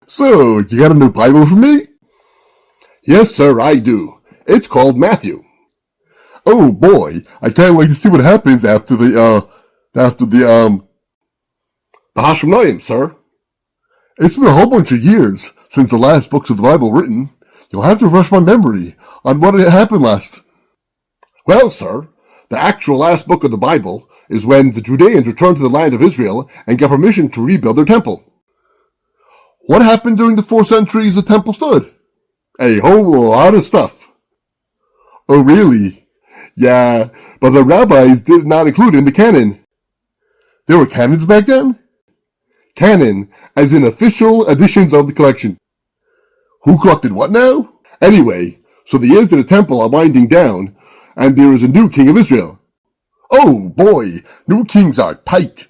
So, you got a new Bible for me? Yes, sir, I do. It's called Matthew. Oh boy, I can't wait to see what happens after the Hashmonaim, sir. It's been a whole bunch of years since the last books of the Bible written. You'll have to refresh my memory on what happened last. Well, sir, the actual last book of the Bible is when the Judeans returned to the land of Israel and got permission to rebuild their temple. What happened during the 4 centuries the temple stood? A whole lot of stuff. Oh, really? Yeah, but the rabbis did not include it in the canon. There were canons back then? Canon, as in official editions of the collection. Who collected what now? Anyway, so the years of the temple are winding down, and there is a new king of Israel. Oh boy, new kings are tight.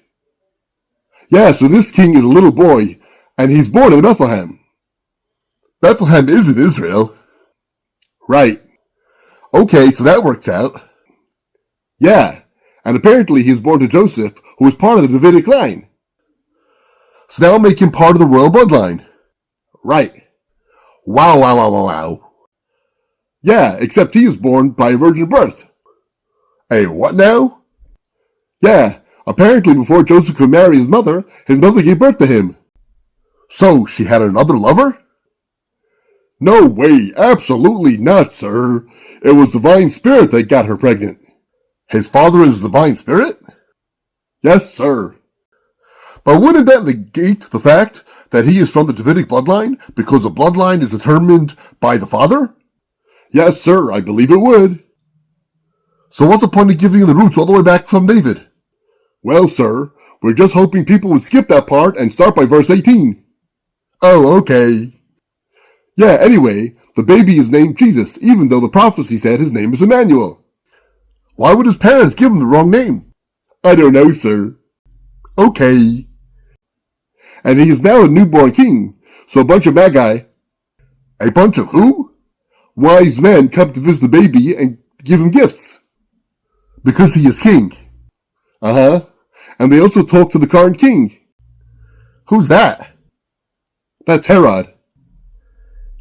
Yeah, so this king is a little boy, and he's born in Bethlehem. Bethlehem is in Israel. Right. Okay, so that works out. Yeah, and apparently he was born to Joseph, who was part of the Davidic line. So that'll make him part of the royal bloodline. Right. Wow. Yeah, except he was born by a virgin birth. Hey, what now? Yeah, apparently before Joseph could marry his mother gave birth to him. So, she had another lover? No way, absolutely not, sir. It was Divine Spirit that got her pregnant. His father is the Divine Spirit? Yes, sir. But wouldn't that negate the fact that he is from the Davidic bloodline because the bloodline is determined by the father? Yes, sir, I believe it would. So what's the point of giving the roots all the way back from David? Well, sir, we're just hoping people would skip that part and start by verse 18. Oh, okay. Yeah, anyway, the baby is named Jesus, even though the prophecy said his name is Emmanuel. Why would his parents give him the wrong name? I don't know, sir. Okay. And he is now a newborn king, so a bunch of magi. A bunch of who? Wise men come to visit the baby and give him gifts. Because he is king. Uh-huh. And they also talk to the current king. Who's that? That's Herod.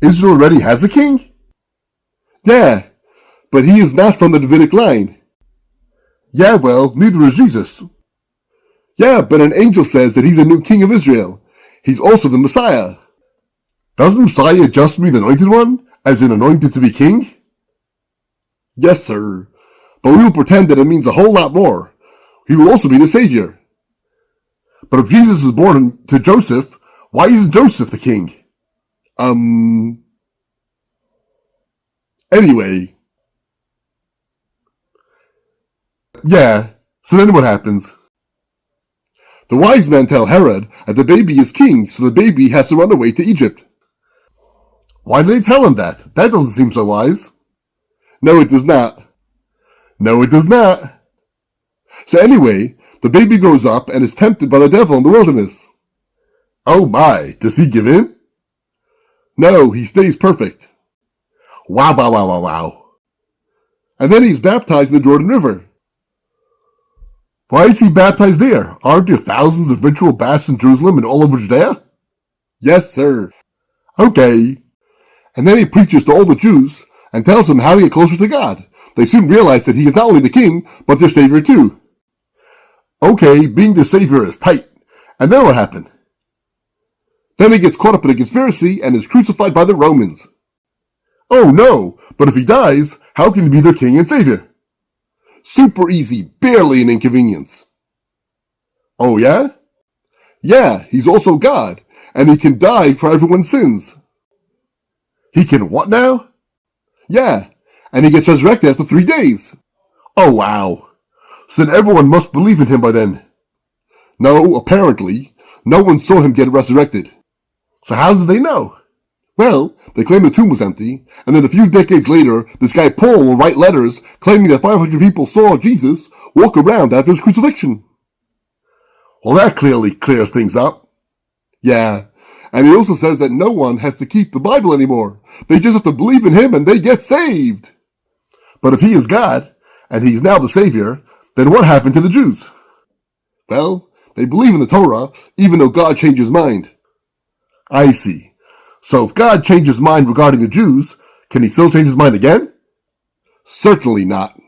Israel already has a king? Yeah, but he is not from the Davidic line. Yeah, well, neither is Jesus. Yeah, but an angel says that he's a new king of Israel. He's also the Messiah. Doesn't Messiah just mean the anointed one, as in anointed to be king? Yes, sir, but we will pretend that it means a whole lot more. He will also be the Savior. But if Jesus is born to Joseph, why isn't Joseph the king? Anyway. Yeah, so then what happens? The wise men tell Herod that the baby is king, so the baby has to run away to Egypt. Why do they tell him that? That doesn't seem so wise. No, it does not. No, it does not. So anyway, the baby grows up and is tempted by the devil in the wilderness. Oh my, does he give in? No, he stays perfect. Wow. And then he's baptized in the Jordan River. Why is he baptized there? Aren't there thousands of ritual baths in Jerusalem and all over Judea? Yes, sir. Okay. And then he preaches to all the Jews and tells them how to get closer to God. They soon realize that he is not only the king, but their savior too. Okay, being their savior is tight. And then what happened? Then he gets caught up in a conspiracy and is crucified by the Romans. Oh no, but if he dies, how can he be their king and savior? Super easy, barely an inconvenience. Oh yeah? Yeah, he's also God, and he can die for everyone's sins. He can what now? Yeah, and he gets resurrected after 3 days. Oh wow. So then everyone must believe in him by then. No, apparently, no one saw him get resurrected. So how did they know? Well, they claim the tomb was empty, and then a few decades later, this guy Paul will write letters claiming that 500 people saw Jesus walk around after his crucifixion. Well, that clearly clears things up. Yeah, and he also says that no one has to keep the Bible anymore. They just have to believe in him and they get saved. But if he is God, and he's now the Savior, then what happened to the Jews? Well, they believe in the Torah, even though God changed his mind. I see. So if God changed his mind regarding the Jews, can he still change his mind again? Certainly not.